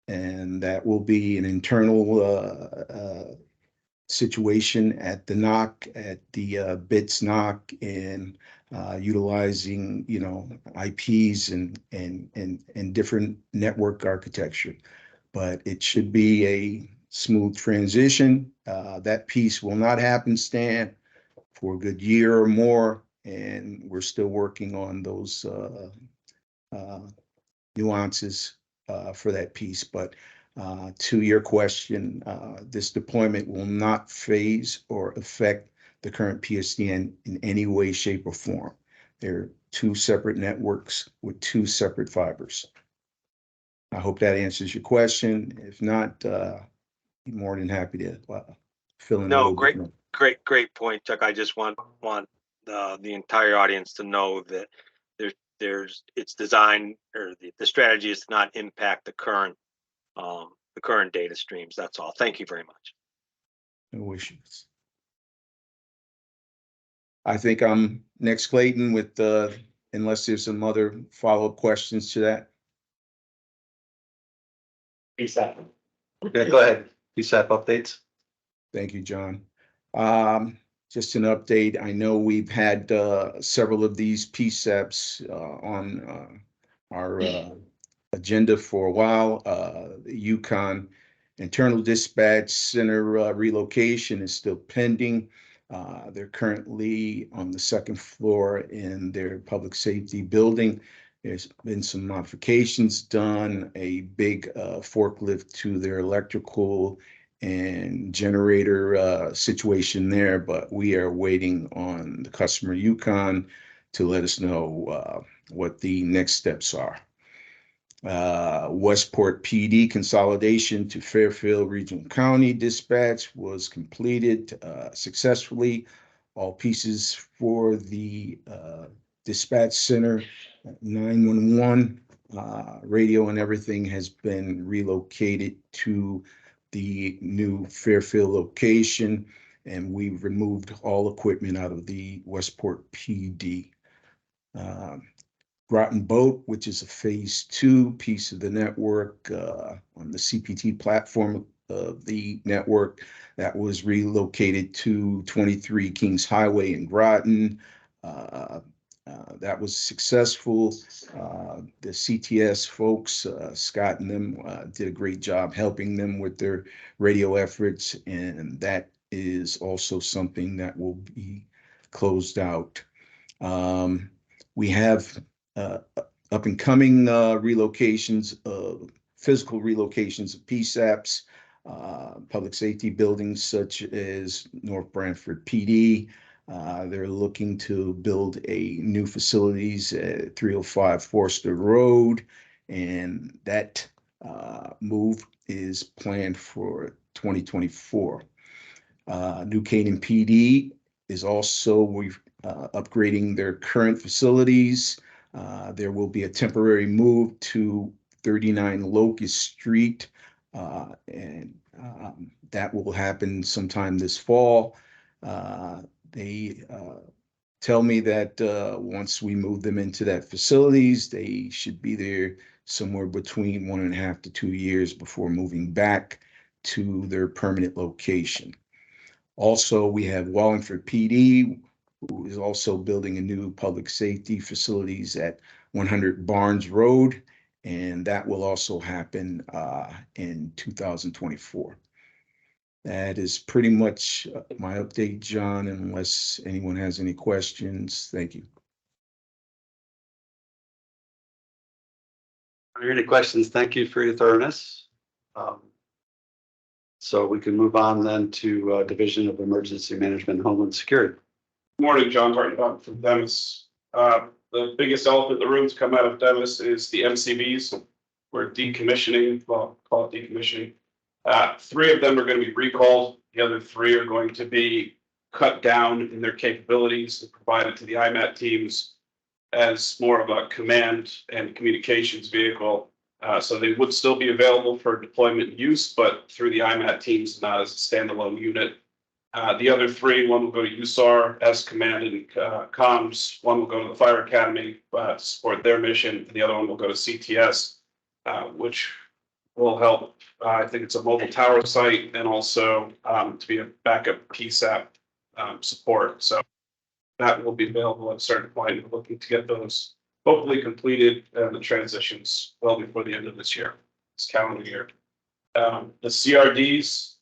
And that will be an internal situation at the NOC, at the BITS NOC, and utilizing, IPs and different network architecture. But it should be a smooth transition. That piece will not happen, Stan, for a good year or more, and we're still working on those nuances for that piece. But to your question, this deployment will not phase or affect the current PSDN in any way, shape, or form. They're two separate networks with two separate fibers. I hope that answers your question. If not, be more than happy to fill in. No, great point, Chuck. I just want the entire audience to know that it's designed, or the strategy is to not impact the current the current data streams. That's all. Thank you very much. No issues. I think I'm next, Clayton, with unless there's some other follow-up questions to that. PSAP. Okay, go ahead. PSAP updates. Thank you, John. Just an update. I know we've had several of these PSAPs on our agenda for a while. The Yukon Internal Dispatch Center relocation is still pending. They're currently on the second floor in their public safety building. There's been some modifications done, a big forklift to their electrical and generator situation there, but we are waiting on the customer Yukon to let us know what the next steps are. Westport PD consolidation to Fairfield Regional County Dispatch was completed successfully. All pieces for the dispatch center, 911 radio and everything has been relocated to the new Fairfield location, and we've removed all equipment out of the Westport PD. Groton Boat, which is a phase 2 piece of the network on the CPT platform of the network, that was relocated to 23 Kings Highway in Groton. That was successful. The CTS folks, Scott and them, did a great job helping them with their radio efforts, and that is also something that will be closed out. We have up and coming relocations of physical relocations of PSAPs, public safety buildings such as North Branford PD. They're looking to build a new facilities at 305 Forster Road, and that move is planned for 2024. New Canaan PD is also upgrading their current facilities. There will be a temporary move to 39 Locust Street, and that will happen sometime this fall. They tell me that once we move them into that facilities, they should be there somewhere between 1.5 to 2 years before moving back to their permanent location. Also, we have Wallingford PD, who is also building a new public safety facilities at 100 Barnes Road, and that will also happen in 2024. That is pretty much my update, John, unless anyone has any questions. Thank you. Are there any questions? Thank you for your thoroughness. So we can move on then to Division of Emergency Management and Homeland Security. Morning, John Barton from Demis. The biggest elephant in the room to come out of Demis is the MCBs. We're decommissioning, well, call it decommissioning. 3 of them are going to be recalled. The other 3 are going to be cut down in their capabilities and provided to the IMAT teams as more of a command and communications vehicle. So they would still be available for deployment use, but through the IMAT teams, not as a standalone unit. The other 3, one will go to USAR as command and comms, one will go to the Fire Academy to support their mission, and the other one will go to CTS, which will help. I think it's a mobile tower site and also to be a backup PSAP support. So that will be available at a certain point. We're looking to get those hopefully completed and the transitions well before the end of this year, this calendar year. The CRDs,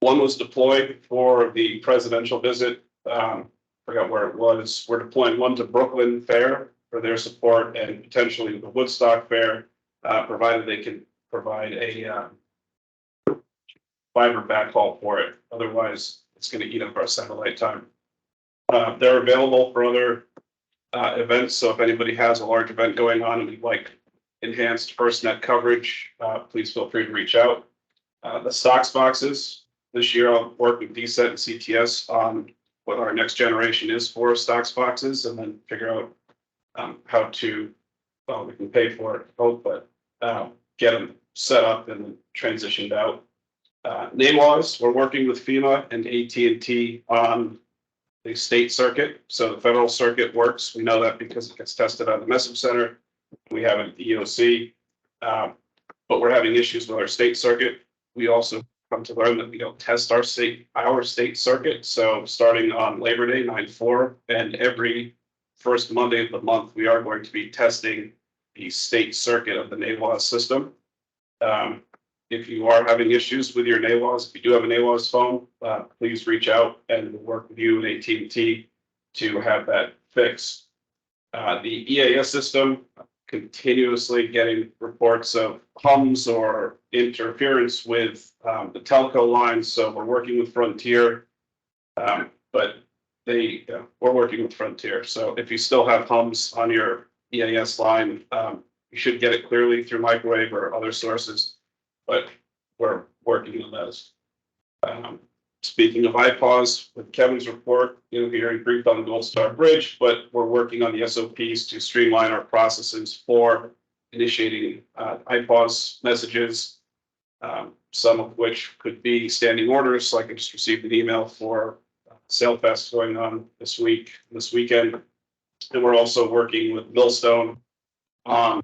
one was deployed for the presidential visit. Forgot where it was. We're deploying one to Brooklyn Fair for their support and potentially the Woodstock Fair, provided they can provide a fiber backhaul for it. Otherwise, it's going to eat up our satellite time. They're available for other events. So if anybody has a large event going on and would like enhanced FirstNet coverage, please feel free to reach out. The stocks boxes, this year I'll work with DSET and CTS on what our next generation is for stocks boxes, and then figure out how to, well, we can pay for it, hope, but get them set up and transitioned out. NAWAS, we're working with FEMA and AT&T on the state circuit. So the federal circuit works. We know that because it gets tested on the message center. We have an EOC, but we're having issues with our state circuit. We also come to learn that we don't test our state circuit. So starting on Labor Day, 9/4, and every first Monday of the month, we are going to be testing the state circuit of the NAWAS system. If you are having issues with your NAWAS, if you do have a NAWAS phone, please reach out and we'll work with you and AT&T to have that fixed. The EAS system, continuously getting reports of hums or interference with the telco lines. So we're working with Frontier, but we're working with Frontier. So if you still have hums on your EAS line, you should get it clearly through microwave or other sources, but we're working on those. Speaking of iPause, with Kevin's report, you'll be hearing briefed on the Gold Star Bridge, but we're working on the SOPs to streamline our processes for initiating iPause messages, some of which could be standing orders. Like I just received an email for SailFest going on this weekend. And we're also working with Millstone on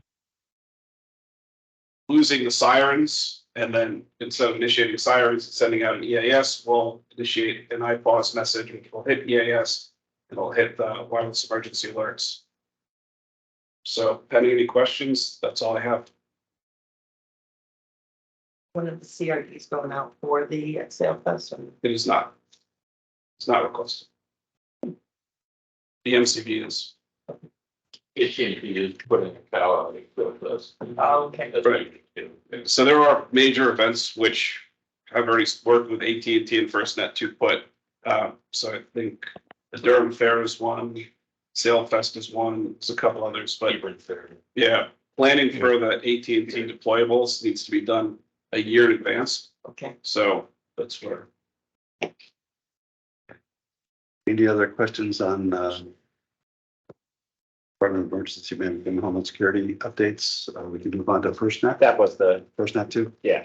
losing the sirens. And then instead of initiating sirens and sending out an EAS, we'll initiate an iPause message, which will hit EAS, and it'll hit the wireless emergency alerts. So pending any questions, that's all I have. One of the CRDs going out for the sale fest. It is not. It's not requested. The MCB is. It should be used putting a cow out of this. Okay. Right. So there are major events which I've already worked with AT&T and FirstNet to put. So I think the Durham Fair is one, SailFest is one, there's a couple others, but yeah, planning for the AT&T deployables needs to be done a year in advance. Okay. So that's where. Any other questions on Department of Emergency Management and Homeland Security updates? We can move on to FirstNet. That was the, FirstNet too. yeah.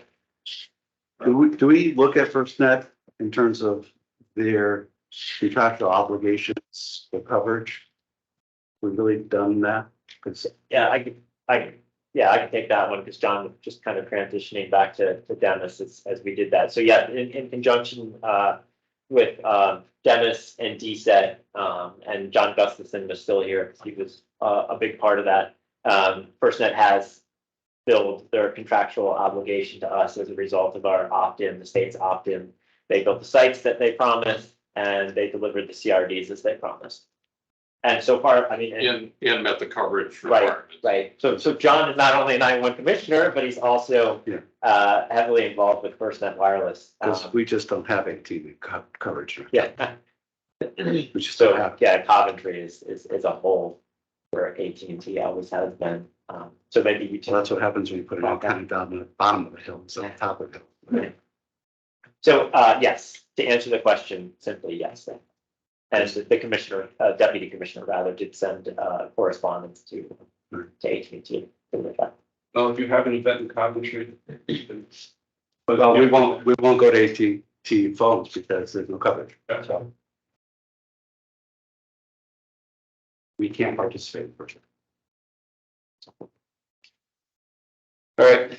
Do we look at FirstNet in terms of their contractual obligations for coverage? We've really done that? Yeah, I can take that one because John was just kind of transitioning back to Dennis as we did that. So yeah, in conjunction with Dennis and DSET, and John Gustafson was still here. He was a big part of that. FirstNet has billed their contractual obligation to us as a result of our opt-in, the state's opt-in. They built the sites that they promised and they delivered the CRDs as they promised. And so far, I mean, And met the coverage right, requirements. right. So John is not only a 911 commissioner, but he's also heavily involved with FirstNet Wireless. Because we just don't have AT&T coverage. Right? Yeah. We just So don't have. yeah, Coventry is a whole where AT&T always has been. So maybe you. So that's what happens when you put it out kind of down the bottom of the hill instead of the top of the hill. So yes, to answer the question, simply yes. And the commissioner, deputy commissioner rather, did send correspondence to AT&T. Well, if you have an event in Coventry. But we won't go to AT&T phones because there's no coverage. So we can't participate in FirstNet. All right.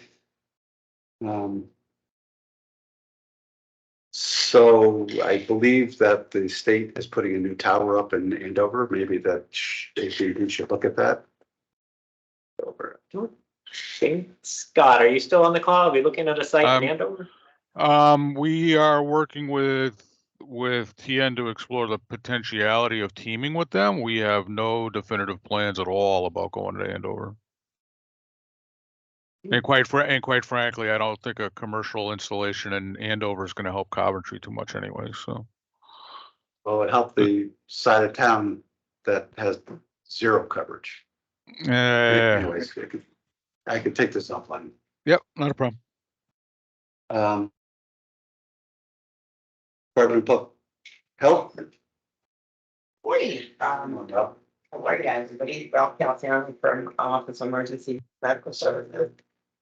So I believe that the state is putting a new tower up in Andover. Maybe that AT&T should look at that. Over. Scott, are you still on the call? Are we looking at a site in Andover? We are working with TN to explore the potentiality of teaming with them. We have no definitive plans at all about going to Andover. And quite frankly, I don't think a commercial installation in Andover is going to help Coventry too much anyway. So, Well, it helped the side of town that has zero coverage. Anyways, I could take this offline. Yep, not a problem. Department of Public Health. How are you guys? Everybody, well, Kelsey, I'm from Office of Emergency Medical Services.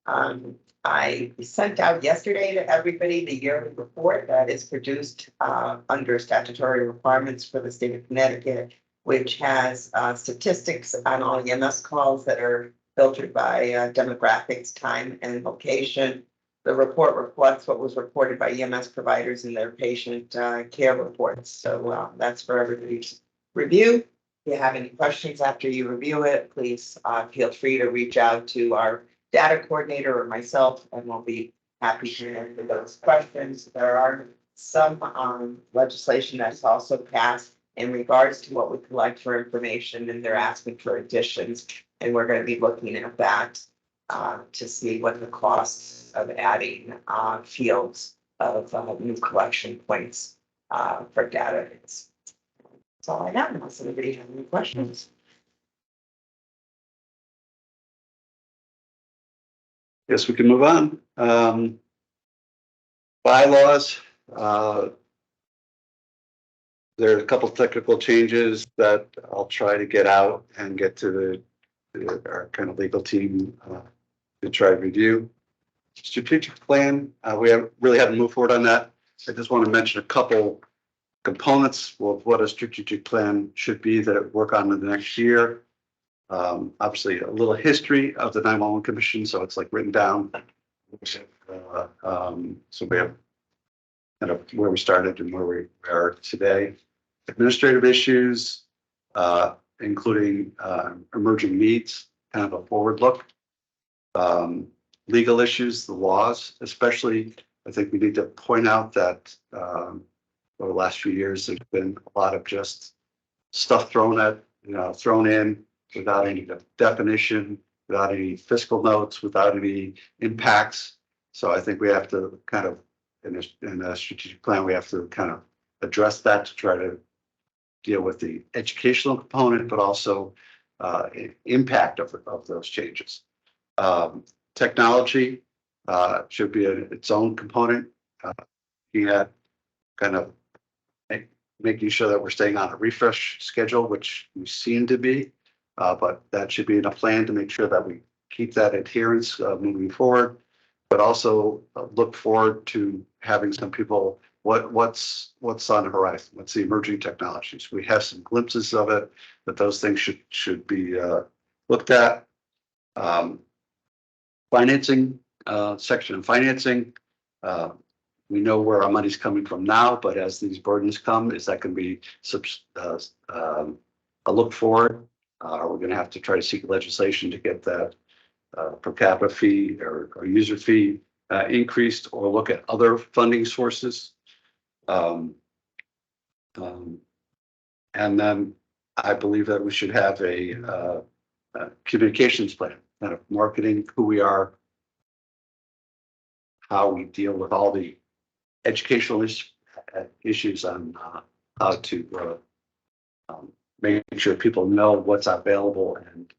I sent out yesterday to everybody the yearly report that is produced under statutory requirements for the state of Connecticut, which has statistics on all EMS calls that are filtered by demographics, time, and location. The report reflects what was reported by EMS providers in their patient care reports. So that's for everybody's review. If you have any questions after you review it, please feel free to reach out to our data coordinator or myself, and we'll be happy to answer those questions. There are some legislation that's also passed in regards to what we collect for information, and they're asking for additions, and we're going to be looking at that to see what the costs of adding fields of new collection points for data is. That's all I have, unless anybody has any questions. Yes, we can move on. Bylaws. There are a couple technical changes that I'll try to get out and get to our kind of legal team to try to review. Strategic plan, we really haven't moved forward on that. I just want to mention a couple components of what a strategic plan should be that it work on in the next year. Obviously, a little history of the 911 Commission, so it's like written down. So we have kind of where we started and where we are today. Administrative issues, including emerging needs, kind of a forward look. Legal issues, the laws, especially. I think we need to point out that over the last few years, there's been a lot of just stuff thrown in without any definition, without any fiscal notes, without any impacts. So I think we have to kind of, in a strategic plan, we have to kind of address that to try to deal with the educational component, but also impact of those changes. Technology should be its own component. You had kind of making sure that we're staying on a refresh schedule, which we seem to be. But that should be in a plan to make sure that we keep that adherence moving forward, but also look forward to having some people, what's on the horizon, what's the emerging technologies. We have some glimpses of it, but those things should be looked at. Financing, section of financing. We know where our money's coming from now, but as these burdens come, is that going to be a look forward? We're going to have to try to seek legislation to get that per capita fee or user fee increased, or look at other funding sources. And then I believe that we should have a communications plan, kind of marketing who we are, how we deal with all the educational issues on how to make sure people know what's available and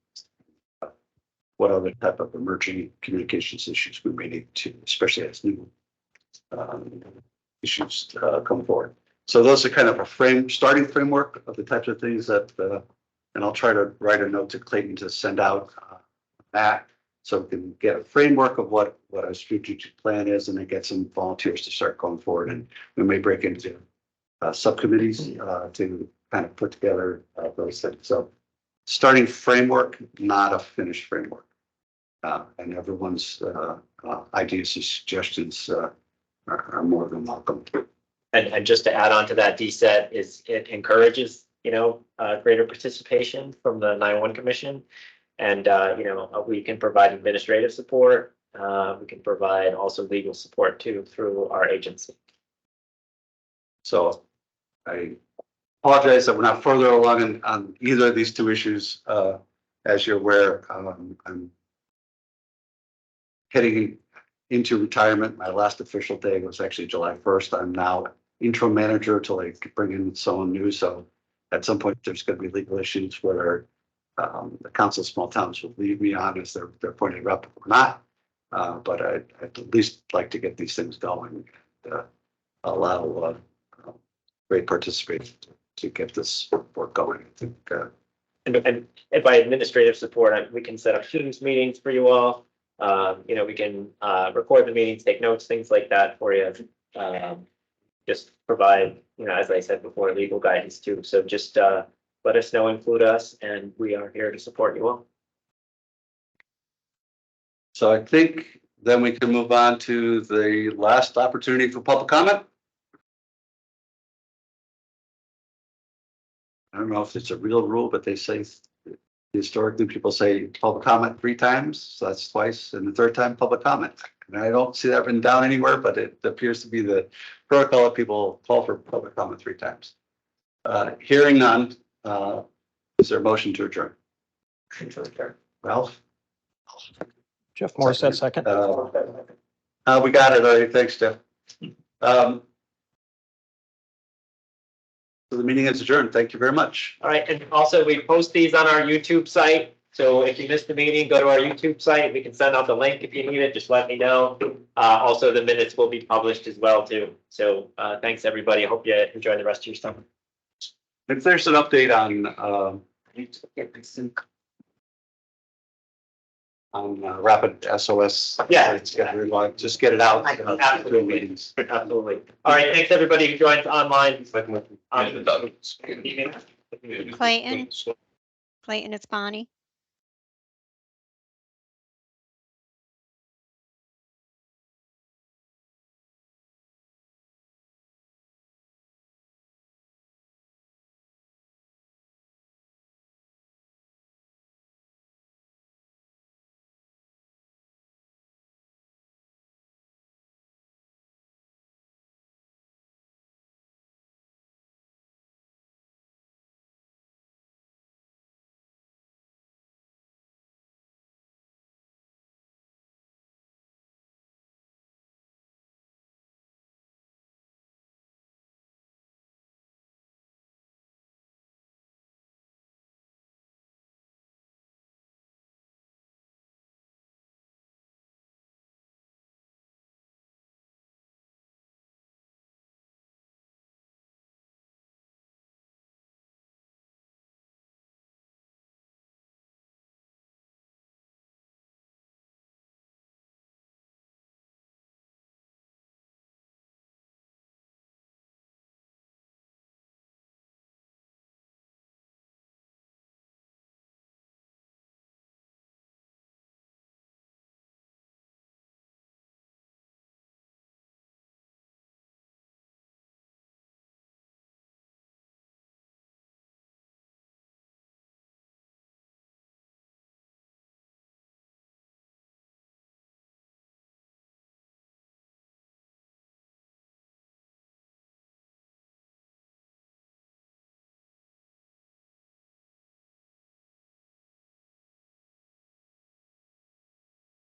what other type of emerging communications issues we may need to, especially as new issues come forward. So those are kind of a starting framework of the types of things that, and I'll try to write a note to Clayton to send out that, so we can get a framework of what our strategic plan is, and then get some volunteers to start going forward. And we may break into subcommittees to kind of put together those things. So starting framework, not a finished framework. And everyone's ideas and suggestions are more than welcome. And just to add on to that, DSET it encourages, greater participation from the 911 Commission. And, we can provide administrative support. We can provide also legal support too through our agency. So I apologize that we're not further along on either of these two issues. As you're aware, I'm heading into retirement. My last official day was actually July 1st. I'm now interim manager till I bring in someone new. So at some point, there's going to be legal issues where the Council of Small Towns will leave me on as their appointed rep or not. But I'd at least like to get these things going and allow great participation to get this work going. I think, and by administrative support, we can set up Teams meetings for you all. We can record the meetings, take notes, things like that for you. Just provide, as I said before, legal guidance too. So just let us know, include us, and we are here to support you all. So I think then we can move on to the last opportunity for public comment. I don't know if it's a real rule, but they say historically people say public comment 3 times, so that's twice, and the third time public comment. And I don't see that written down anywhere, but it appears to be the protocol that people call for public comment 3 times. Hearing none, is there a motion to adjourn? Ralph? Jeff Moore said second. We got it already. Thanks, Jeff. So the meeting is adjourned. Thank you very much. All right, and also we post these on our YouTube site. So if you missed the meeting, go to our YouTube site. We can send out the link if you need it. Just let me know. Also, the minutes will be published as well too. So thanks everybody. I hope you enjoy the rest of your summer. If there's an update on rapid SOS. Yeah. It's just get it out. Absolutely. Absolutely. All right, thanks everybody who joined online. Clayton, it's Bonnie.